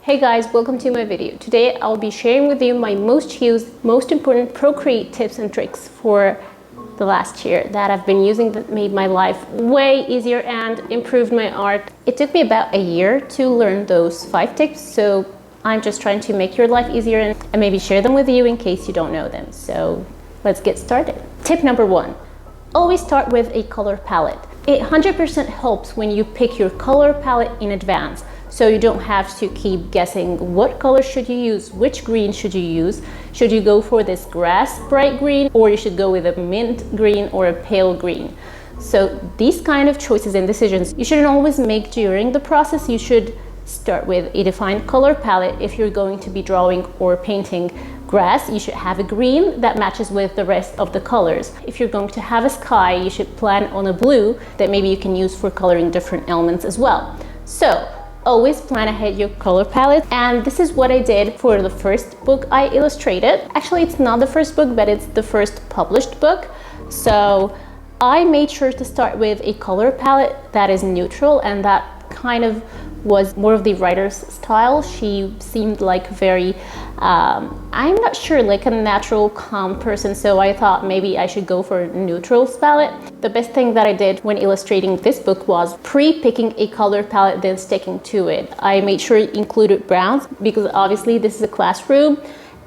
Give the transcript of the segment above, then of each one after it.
Hey guys, welcome to my video. Today I'll be sharing with you my most used, most important Procreate tips and tricks for the last year that I've been using that made my life way easier and improved my art. It took me about a year to learn those 5 tips, so I'm just trying to make your life easier and maybe share them with you in case you don't know them. So let's get started. Tip number 1, always start with a color palette. It 100% helps when you pick your color palette in advance. So you don't have to keep guessing what color should you use, which green should you use. Should you go for this grass bright green, or you should go with a mint green or a pale green. So these kind of choices and decisions you shouldn't always make during the process. You should start with a defined color palette. If you're going to be drawing or painting grass, you should have a green that matches with the rest of the colors. If you're going to have a sky, you should plan on a blue that maybe you can use for coloring different elements as well. So always plan ahead your color palette, and this is what I did for the first book I illustrated. Actually, it's not the first book, but it's the first published book. So I made sure to start with a color palette that is neutral, and that kind of was more of the writer's style. She seemed like very, I'm not sure, like a natural calm person, so I thought maybe I should go for a neutrals palette. The best thing that I did when illustrating this book was pre-picking a color palette, then sticking to it. I made sure it included browns because obviously this is a classroom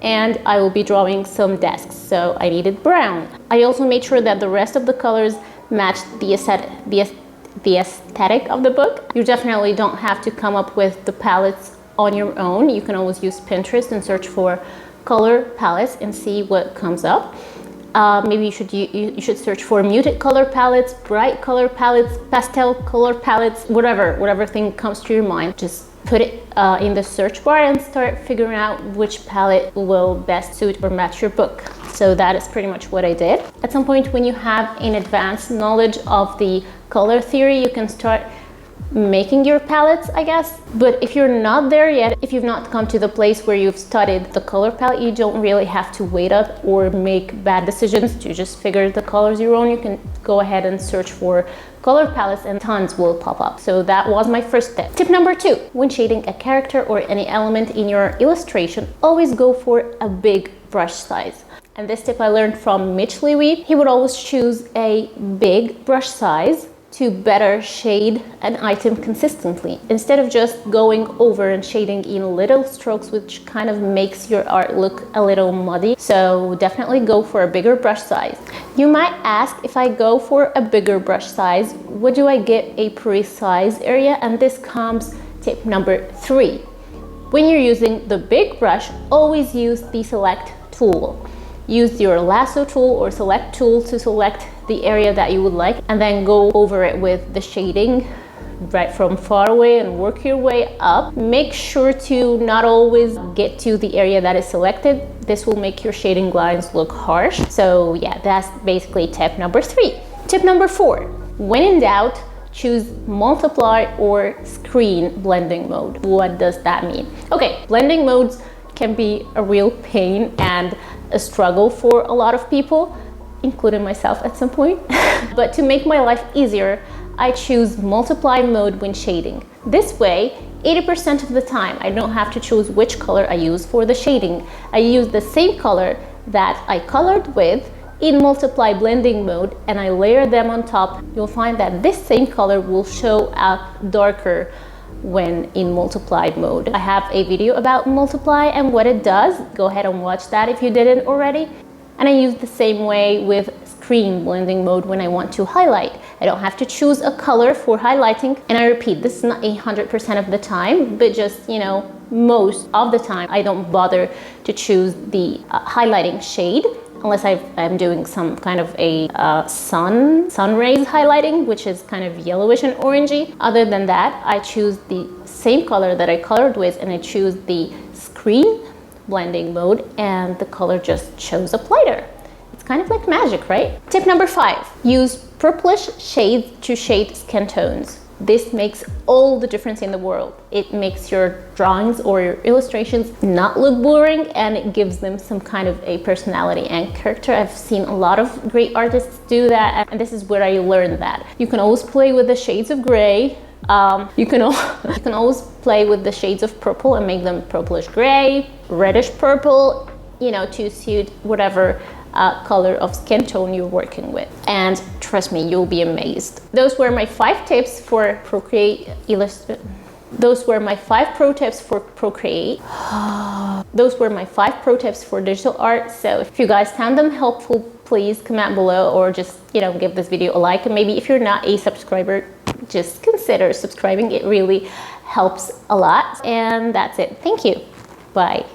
and I will be drawing some desks, so I needed brown. I also made sure that the rest of the colors matched the aesthetic of the book. You definitely don't have to come up with the palettes on your own. You can always use Pinterest and search for color palettes and see what comes up. Maybe you should search for muted color palettes, bright color palettes, pastel color palettes, whatever thing comes to your mind. Just put it in the search bar and start figuring out which palette will best suit or match your book. So that is pretty much what I did. At some point when you have an advanced knowledge of the color theory, you can start making your palettes, I guess. But if you're not there yet, if you've not come to the place where you've studied the color palette, you don't really have to wait up or make bad decisions to just figure the colors your own. You can go ahead and search for color palettes and tons will pop up. So that was my first tip. Tip number 2, when shading a character or any element in your illustration, always go for a big brush size. And this tip I learned from Mitch Lewy. He would always choose a big brush size to better shade an item consistently, instead of just going over and shading in little strokes, which kind of makes your art look a little muddy. So definitely go for a bigger brush size. You might ask, if I go for a bigger brush size, what do I get a precise area? And this comes tip number 3. When you're using the big brush, always use the select tool. Use your lasso tool or select tool to select the area that you would like, and then go over it with the shading right from far away and work your way up. Make sure to not always get to the area that is selected. This will make your shading lines look harsh. So yeah, that's basically tip number 3. Tip number 4, when in doubt, choose multiply or screen blending mode. What does that mean? Okay, blending modes can be a real pain and a struggle for a lot of people, including myself at some point. But to make my life easier, I choose multiply mode when shading. This way, 80% of the time, I don't have to choose which color I use for the shading. I use the same color that I colored with in multiply blending mode, and I layer them on top. You'll find that this same color will show up darker when in multiplied mode. I have a video about multiply and what it does. Go ahead and watch that if you didn't already. And I use the same way with screen blending mode when I want to highlight. I don't have to choose a color for highlighting. And I repeat, this is not 100% of the time, but just, most of the time, I don't bother to choose the highlighting shade unless I'm doing some kind of a sun rays highlighting, which is kind of yellowish and orangey. Other than that, I choose the same color that I colored with, and I choose the screen blending mode, and the color just shows up lighter. It's kind of like magic, right? Tip number 5, use purplish shades to shade skin tones. This makes all the difference in the world. It makes your drawings or your illustrations not look boring, and it gives them some kind of a personality and character. I've seen a lot of great artists do that, and this is where I learned that. You can always play with the shades of gray, You can you can always play with the shades of purple and make them purplish gray, reddish purple, you know, to suit whatever color of skin tone you're working with. And trust me, you'll be amazed. Those were my 5 tips for Procreate Illustrator. Those were my 5 pro tips for Procreate. Those were my 5 pro tips for digital art. So if you guys found them helpful, please comment below, or just, you know, give this video a like. And maybe if you're not a subscriber, just consider subscribing. It really helps a lot. And that's it. Thank you. Bye.